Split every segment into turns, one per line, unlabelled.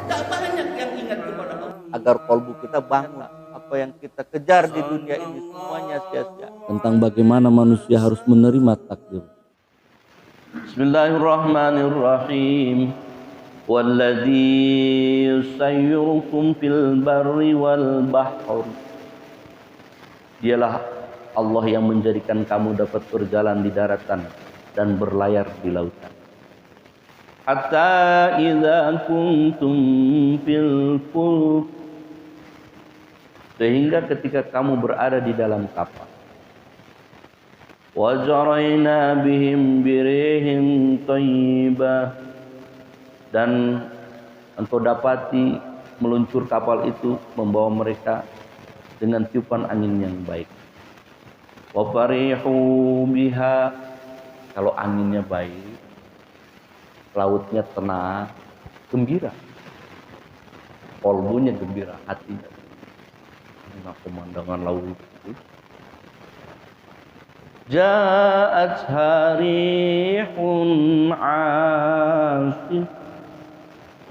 Tak banyak yang ingat kepada Allah.
Agar kalbu kita bangun. Apa yang kita kejar di dunia ini semuanya sia-sia. Tentang bagaimana manusia harus menerima takdir. Bismillahirrahmanirrahim. Walladzi yusayyurukum fil barri wal bahr. Dialah Allah yang menjadikan kamu dapat berjalan di daratan dan berlayar di lautan. Hatta idza kuntum fil fulk, sehingga ketika kamu berada di dalam kapal. Wa jarayna bihim birihin thayyibah, dan engkau dapati meluncur kapal itu membawa mereka dengan tiupan angin yang baik. Wa farihu biha, kalau anginnya baik, lautnya tenang, gembira. Kalbunya gembira, hatinya. Nah, pemandangan laut itu. Ja'at harihun 'asif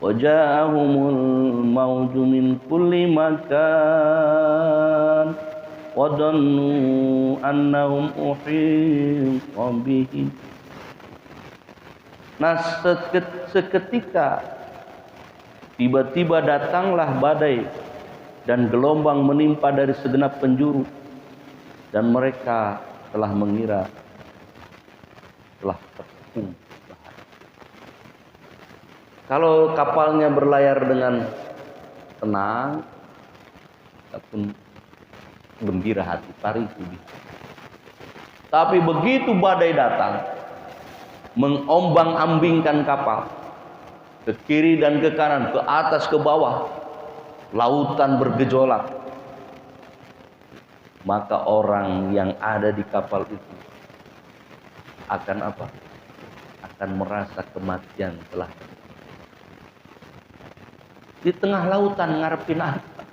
wa ja'ahumul mawju min kulli makan wa dhannu annahum uhita bihim. Nah, seketika tiba-tiba datanglah badai dan gelombang menimpa dari segenap penjuru, dan mereka telah mengira telah terkepung bahaya. Kalau kapalnya berlayar dengan tenang, ataupun gembira hati, parih. Tapi begitu badai datang, mengombang-ambingkan kapal ke kiri dan ke kanan, ke atas ke bawah, lautan bergejolak, maka orang yang ada di kapal itu akan apa? Akan merasa kematian telah di tengah lautan. Ngarepin apa?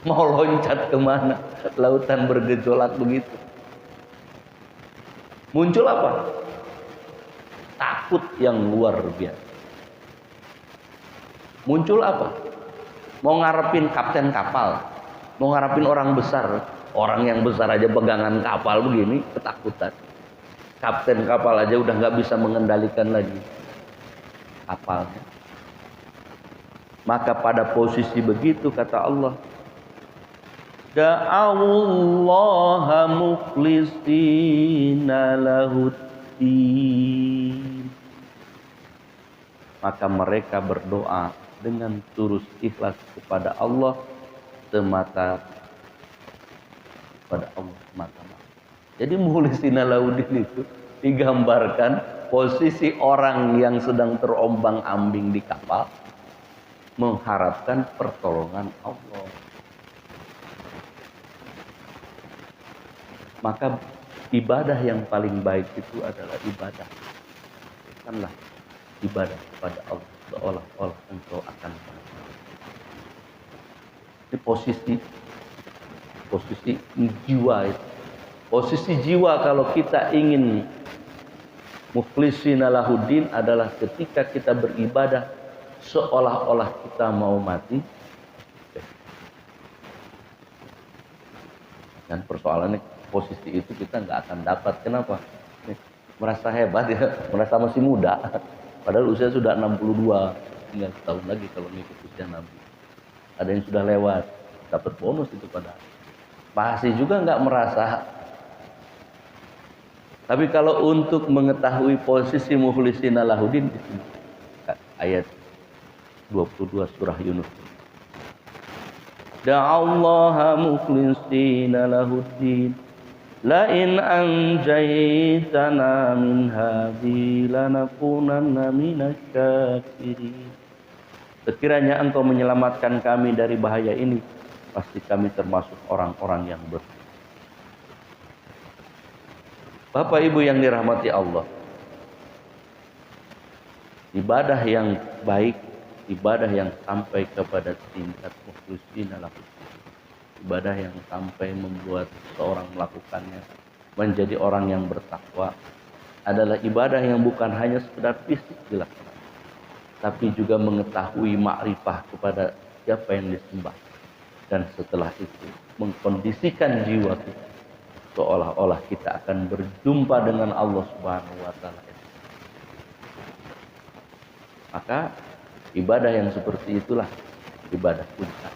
Mau loncat kemana? Lautan bergejolak begitu. Muncul apa? Takut yang luar biasa. Muncul apa? Mau ngarepin kapten kapal, mau ngarepin orang besar. Orang yang besar aja pegangan kapal begini, ketakutan. Kapten kapal aja udah nggak bisa mengendalikan lagi kapalnya. Maka pada posisi begitu kata Allah, da'awullaha mukhlishina lahuddin. Maka mereka berdoa dengan tulus ikhlas kepada Allah semata, pada Allah semata-mata. Jadi mukhlishina lahuddin itu digambarkan posisi orang yang sedang terombang-ambing di kapal mengharapkan pertolongan Allah. Maka ibadah yang paling baik itu adalah ibadah. Bukanlah ibadah kepada Allah seolah-olah engkau akan. Ini posisi jiwa itu. Posisi jiwa kalau kita ingin mukhlishina lahuddin adalah ketika kita beribadah seolah-olah kita mau mati. Dan persoalannya posisi itu kita nggak akan dapat. Kenapa? Merasa hebat ya, merasa masih muda. Padahal usia sudah 62, tinggal setahun lagi kalau ngikut usia Nabi. Ada yang sudah lewat, dapat bonus itu padahal. Masih juga nggak merasa. Tapi kalau untuk mengetahui posisi mukhlishina lahuddin di sini, ayat 22 surah Yunus. Da'allaha mukhlishina lahuddin, la in anjaytana min hadhi lanakunanna minasyakirin. Sekiranya engkau menyelamatkan kami dari bahaya ini, pasti kami termasuk orang-orang yang bersyukur. Bapak Ibu yang dirahmati Allah, ibadah yang baik, ibadah yang sampai kepada tingkat mukhlishina lahuddin, ibadah yang sampai membuat seorang melakukannya menjadi orang yang bertakwa adalah ibadah yang bukan hanya sekedar fisik dilakukan, tapi juga mengetahui makrifah kepada siapa yang disembah. Dan setelah itu mengkondisikan jiwa kita seolah-olah kita akan berjumpa dengan Allah Subhanahu wa taala. Maka ibadah yang seperti itulah ibadah puncak.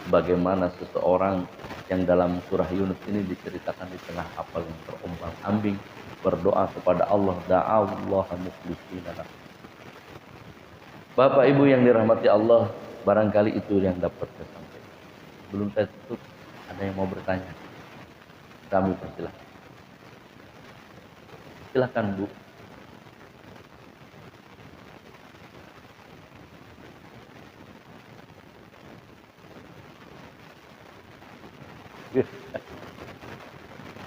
Bagaimana seseorang yang dalam surah Yunus ini diceritakan di tengah kapal yang terombang-ambing berdoa kepada Allah, da'allaha mukhlishina lahu. Bapak Ibu yang dirahmati Allah, barangkali itu yang dapat saya sampaikan. Belum saya tutup, ada yang mau bertanya? Kami persilahkan. Silakan Bu.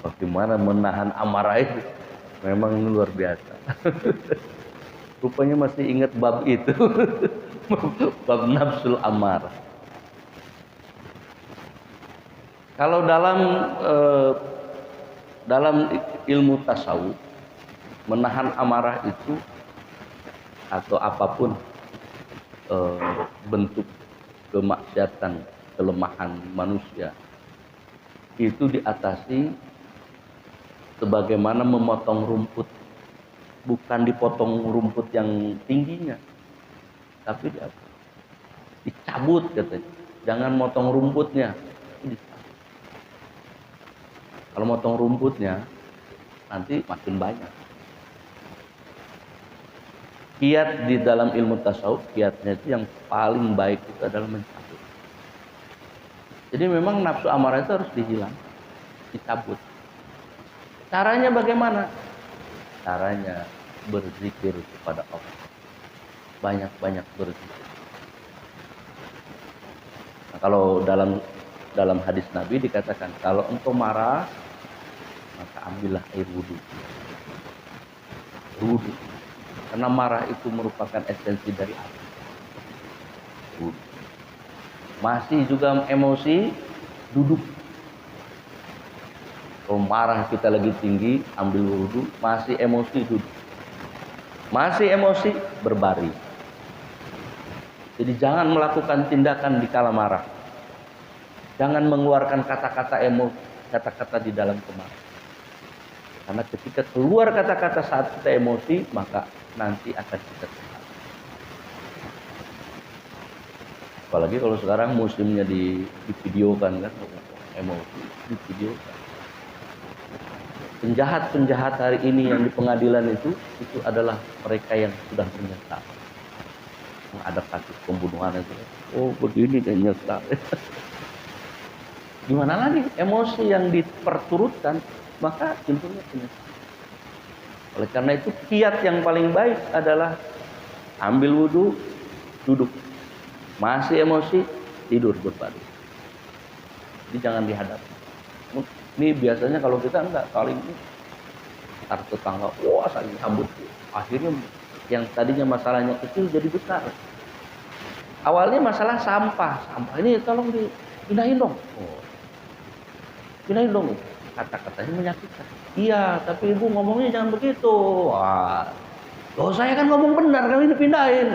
Bagaimana menahan amarah itu memang luar biasa. Rupanya masih ingat bab itu. Bab nafsul amarah. Kalau dalam ilmu tasawuf, menahan amarah itu atau apapun bentuk kemaksiatan, kelemahan manusia itu diatasi sebagaimana memotong rumput. Bukan dipotong rumput yang tingginya, tapi dicabut katanya. Jangan motong rumputnya. Kalau motong rumputnya nanti makin banyak. Kiat di dalam ilmu tasawuf, kiatnya itu yang paling baik itu adalah mencabut. Jadi memang nafsu amarah itu harus dihilangkan, dicabut. Caranya bagaimana? Caranya berzikir kepada Allah. Banyak-banyak berzikir. Nah, kalau dalam hadis Nabi dikatakan, kalau engkau marah, maka ambillah air wudhu. Wudhu. Karena marah itu merupakan esensi dari api. Wudhu. Masih juga emosi, duduk. Kalau marah kita lagi tinggi, ambil wudhu. Masih emosi, duduk. Masih emosi, berbaring. Jadi jangan melakukan tindakan di kala marah. Jangan mengeluarkan kata-kata emosi, kata-kata di dalam kemarahan. Karena ketika keluar kata-kata saat kita emosi, maka nanti akan kita sehat. Apalagi kalau sekarang musimnya divideokan kan, emosi divideokan. Penjahat-penjahat hari ini yang di pengadilan itu adalah mereka yang sudah menyesal. Ada kasus pembunuhan itu. Oh begini dan nyesal. Gimana lagi? Emosi yang diperturutkan, maka timbulnya penyesalan. Oleh karena itu kiat yang paling baik adalah ambil wudhu, duduk. Masih emosi, tidur berbaring. Jadi jangan dihadap. Ini biasanya kalau kita enggak, saling antar tetangga, wah saling sambut. Akhirnya yang tadinya masalahnya kecil jadi besar. Awalnya masalah sampah ini tolong dipindahin dong. Oh. Pindahin dong. Kata-katanya menyakitkan. Iya, tapi ibu ngomongnya jangan begitu. Wah, loh saya kan ngomong benar, kali ini pindahin.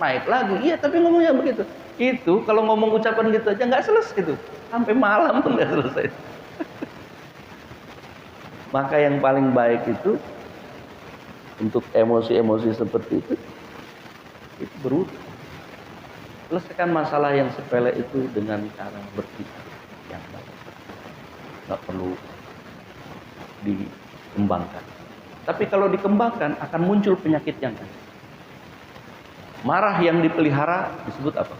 Naik lagi. Iya, tapi ngomongnya begitu. Itu kalau ngomong ucapan gitu aja nggak selesai itu. Sampai malam pun nggak selesai. Maka yang paling baik itu untuk emosi-emosi seperti itu berwudhu. Selesaikan masalah yang sepele itu dengan cara berpikir yang baik. Nggak perlu dikembangkan. Tapi kalau dikembangkan akan muncul penyakit yang lain. Marah yang dipelihara disebut apa?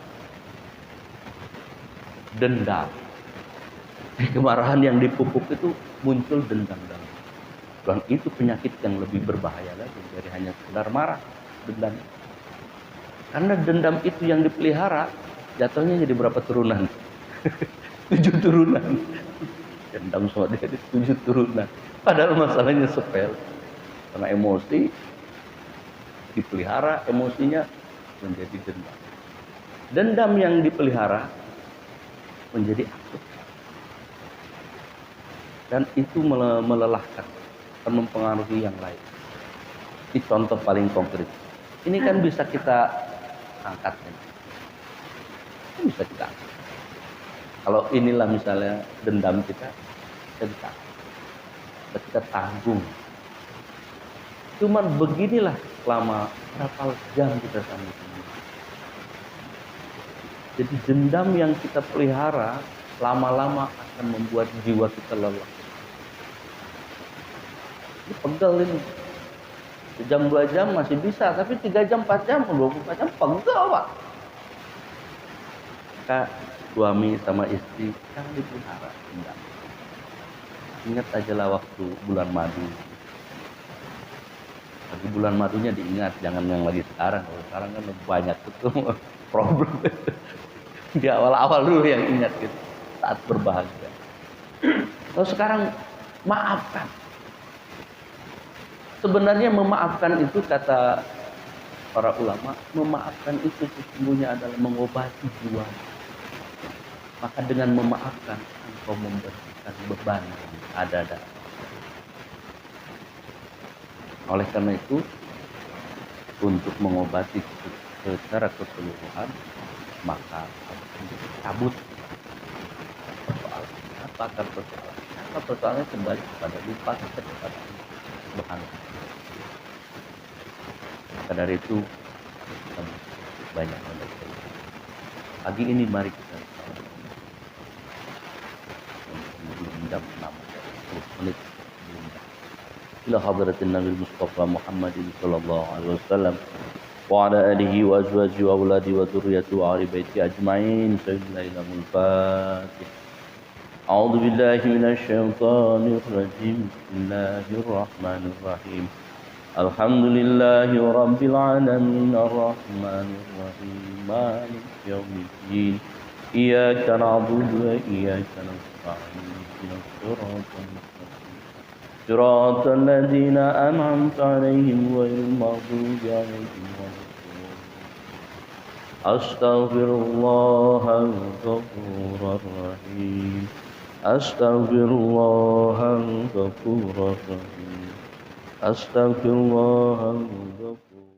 Dendam. Kemarahan yang dipupuk itu muncul dendam. Dan itu penyakit yang lebih berbahaya lagi dari hanya sekedar marah, dendam. Karena dendam itu yang dipelihara, jatuhnya jadi berapa turunan? 7 turunan. Dendam sama dia 7 turunan. Padahal masalahnya sepele. Karena emosi dipelihara, emosinya menjadi dendam. Dendam yang dipelihara menjadi akut. Dan itu melelahkan. akan mempengaruhi yang lain. Ini contoh paling konkret. Ini kan bisa kita angkat. Kan bisa kita angkat. Kalau inilah misalnya dendam kita bisa kita tanggung. Cuman beginilah selama berapa jam kita sama-sama. Jadi dendam yang kita pelihara lama-lama akan membuat jiwa kita lelah. Ini pegel ini. Sejam 2 jam masih bisa, tapi 3 jam 4 jam 24 jam pegel Pak. Maka suami sama istri jangan dipelihara dendam. Ingat aja lah waktu bulan madu. Lagi bulan madunya diingat, jangan yang lagi sekarang. Kalau sekarang kan banyak tuh problem. Di awal-awal dulu yang ingat gitu, saat berbahagia. Kalau sekarang maafkan. Sebenarnya memaafkan itu kata para ulama, memaafkan itu sesungguhnya adalah mengobati jiwa. Maka dengan memaafkan engkau membersihkan beban yang ada. Oleh karena itu, untuk mengobati secara keseluruhan, maka cabut persoalan. Apa akar persoalan? Apa persoalannya kembali kepada lupa kita kepada Tuhan. Maka dari itu banyak pagi ini mari kita dendam 10 menit ila hadratin Nabi Mustafa Muhammadin sallallahu alaihi wasallam wa ala alihi wa azwajihi wa auladi wa dzurriyyati wa ahli baiti ajmain sallallahu al-fatih. A'udzu billahi minasy syaithanir rajim. Bismillahir rahmanir rahim. Alhamdulillahi rabbil alamin arrahmanir rahim maliki yaumiddin. Iyyaka na'budu wa iyyaka nasta'in. Ihdinas siratal mustaqim. Siratal ladzina an'amta 'alaihim ghairil maghdubi 'alaihim waladdallin. Astaghfirullahal ghafurur rahim. Astaghfirullahal ghafurur rahim. Astaghfirullahal ghafur